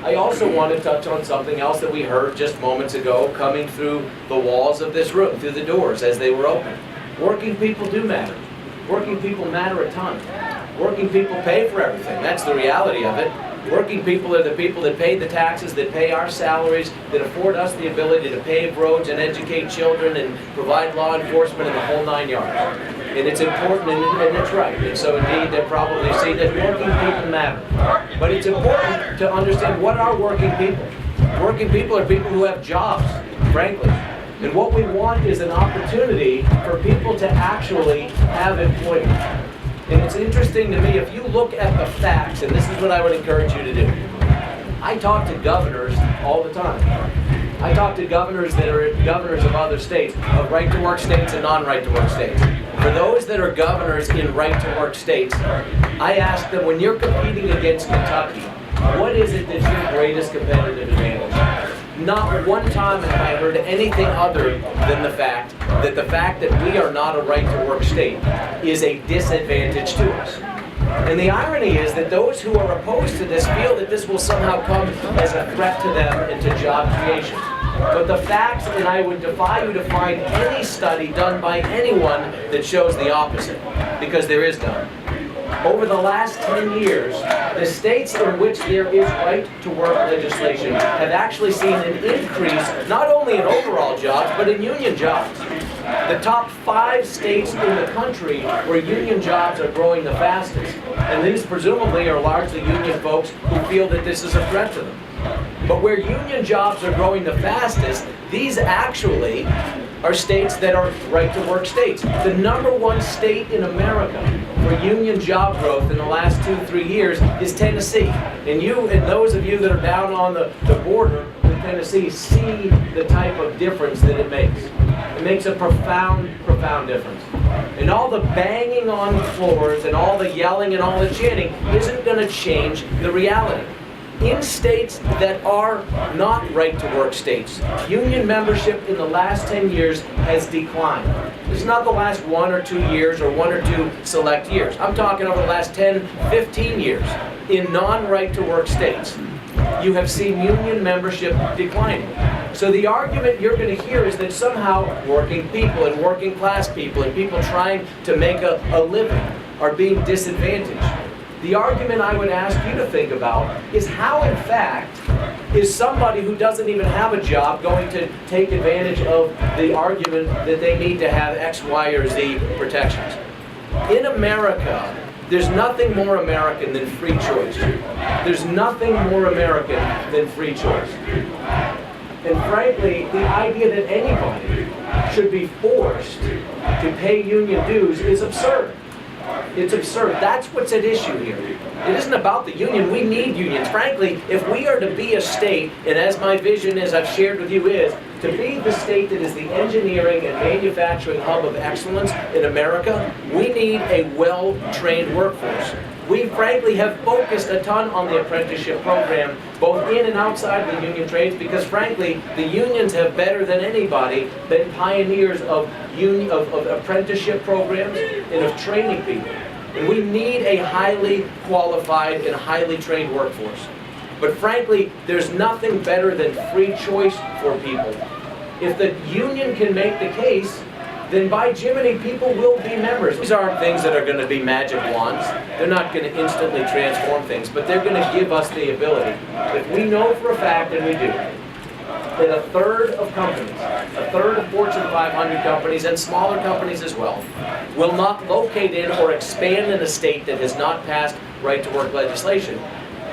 I also want to touch on something else that we heard just moments ago coming through the walls of this room, through the doors as they were open. Working people do matter. Working people matter a ton. Working people pay for everything. That's the reality of it. Working people are the people that pay the taxes, that pay our salaries, that afford us the ability to pave roads and educate children and provide law enforcement and the whole 9 yards. And it's important and it's right. And so indeed they probably see that working people matter. But it's important to understand what are working people. Working people are people who have jobs, frankly. And what we want is an opportunity for people to actually have employment. And it's interesting to me, if you look at the facts, and this is what I would encourage you to do. I talk to governors all the time. I talk to governors that are governors of other states, of right-to-work states and non-right-to-work states. For those that are governors in right-to-work states, I ask them, when you're competing against Kentucky, what is it that's your greatest competitive advantage? Not one time have I heard anything other than the fact that we are not a right-to-work state is a disadvantage to us. And the irony is that those who are opposed to this feel that this will somehow come as a threat to them and to job creation. But the facts, and I would defy you to find any study done by anyone that shows the opposite, because there is none. Over the last 10 years, the states in which there is right-to-work legislation have actually seen an increase, not only in overall jobs, but in union jobs. The top 5 states in the country where union jobs are growing the fastest, and these presumably are largely union folks who feel that this is a threat to them. But where union jobs are growing the fastest, these actually are states that are right-to-work states. The #1 state in America for union job growth in the last 2-3 years is Tennessee. And you and those of you that are down on the border with Tennessee see the type of difference that it makes. It makes a profound, profound difference. And all the banging on floors and all the yelling and all the chanting isn't going to change the reality. In states that are not right-to-work states, union membership in the last 10 years has declined. This is not the last 1 or 2 years or 1 or 2 select years. I'm talking over the last 10, 15 years. In non-right-to-work states, you have seen union membership declining. So the argument you're going to hear is that somehow working people and working class people and people trying to make a living are being disadvantaged. The argument I would ask you to think about is how, in fact, is somebody who doesn't even have a job going to take advantage of the argument that they need to have X, Y, or Z protections? In America, there's nothing more American than free choice. There's nothing more American than free choice. And frankly, the idea that anybody should be forced to pay union dues is absurd. It's absurd. That's what's at issue here. It isn't about the union. We need unions. Frankly, if we are to be a state, and as my vision, as I've shared with you, is to be the state that is the engineering and manufacturing hub of excellence in America, we need a well-trained workforce. We frankly have focused a ton on the apprenticeship program, both in and outside the union trades, because frankly, the unions have better than anybody been pioneers of apprenticeship programs and of training people. And we need a highly qualified and highly trained workforce. But frankly, there's nothing better than free choice for people. If the union can make the case, then by Jiminy, people will be members. These aren't things that are going to be magic wands. They're not going to instantly transform things, but they're going to give us the ability. If we know for a fact, and we do, that a third of companies, a third of Fortune 500 companies, and smaller companies as well, will not locate in or expand in a state that has not passed right-to-work legislation.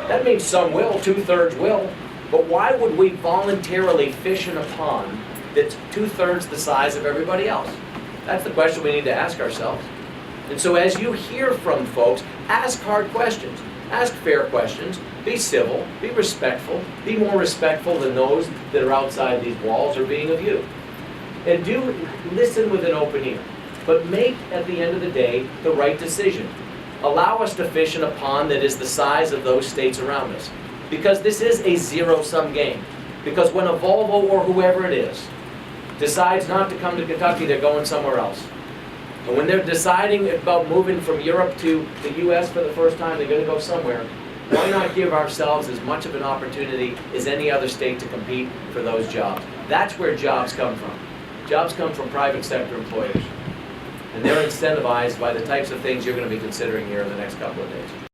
That means some will, 2/3 will, but why would we voluntarily fish in a pond that's 2/3 the size of everybody else? That's the question we need to ask ourselves. And so as you hear from folks, ask hard questions. Ask fair questions. Be civil. Be respectful. Be more respectful than those that are outside these walls are being of you. And do listen with an open ear. But make, at the end of the day, the right decision. Allow us to fish in a pond that is the size of those states around us. Because this is a zero-sum game. Because when a Volvo or whoever it is decides not to come to Kentucky, they're going somewhere else. And when they're deciding about moving from Europe to the U.S. for the first time, they're going to go somewhere. Why not give ourselves as much of an opportunity as any other state to compete for those jobs? That's where jobs come from. Jobs come from private sector employers. And they're incentivized by the types of things you're going to be considering here in the next couple of days.